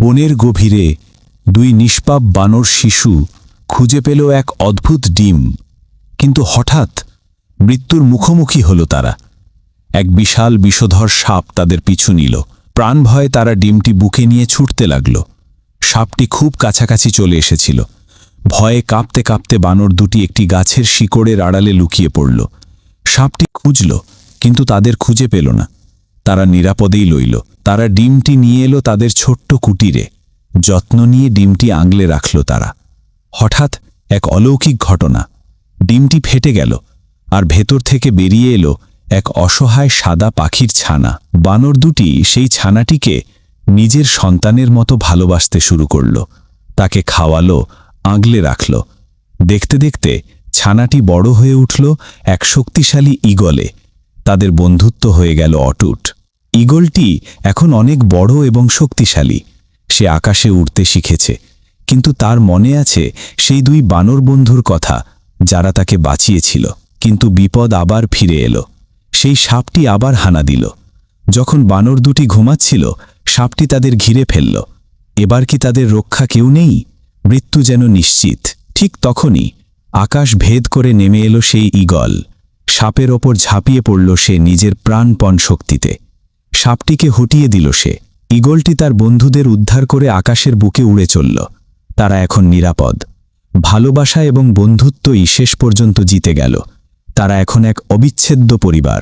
বনের গভীরে দুই নিষ্পাপ বানর শিশু খুঁজে পেল এক অদ্ভুত ডিম, কিন্তু হঠাৎ মৃত্যুর মুখোমুখি হল তারা। এক বিশাল বিষধর সাপ তাদের পিছু নিল। প্রাণ ভয়ে তারা ডিমটি বুকে নিয়ে ছুটতে লাগল। সাপটি খুব কাছাকাছি চলে এসেছিল। ভয়ে কাঁপতে কাঁপতে বানর দুটি একটি গাছের শিকড়ের আড়ালে লুকিয়ে পড়ল। সাপটি খুঁজল, কিন্তু তাদের খুঁজে পেল না। তারা নিরাপদেই লইল। তারা ডিমটি নিয়ে এলো তাদের ছোট্ট কুটিরে। যত্ন নিয়ে ডিমটি আগলে রাখল তারা। হঠাৎ এক অলৌকিক ঘটনা। ডিমটি ফেটে গেল, আর ভেতর থেকে বেরিয়ে এলো এক অসহায় সাদা পাখির ছানা। বানর দুটি সেই ছানাটিকে নিজের সন্তানের মতো ভালোবাসতে শুরু করল। তাকে খাওয়ালো, আগলে রাখল। দেখতে দেখতে ছানাটি বড় হয়ে উঠল এক শক্তিশালী ঈগলে। তাদের বন্ধুত্ব হয়ে গেল অটুট। ঈগলটি এখন অনেক বড় এবং শক্তিশালী। সে আকাশে উড়তে শিখেছে, কিন্তু তার মনে আছে সেই দুই বানর বন্ধুর কথা, যারা তাকে বাঁচিয়েছিল। কিন্তু বিপদ আবার ফিরে এলো। সেই সাপটি আবার হানা দিল। যখন বানর দুটি ঘুমাচ্ছিল, সাপটি তাদের ঘিরে ফেলল। এবার কি তাদের রক্ষা কেউ নেই? মৃত্যু যেন নিশ্চিত। ঠিক তখনই আকাশ ভেদ করে নেমে এলো সেই ঈগল। সাপের ওপর ঝাঁপিয়ে পড়ল সে নিজের প্রাণপণ শক্তিতে। সাপটিকে হটিয়ে দিল সে। ঈগলটি তার বন্ধুদের উদ্ধার করে আকাশের বুকে উড়ে চলল। তারা এখন নিরাপদ। ভালোবাসা এবং বন্ধুত্বই শেষ পর্যন্ত জিতে গেল। তারা এখন এক অবিচ্ছেদ্য পরিবার।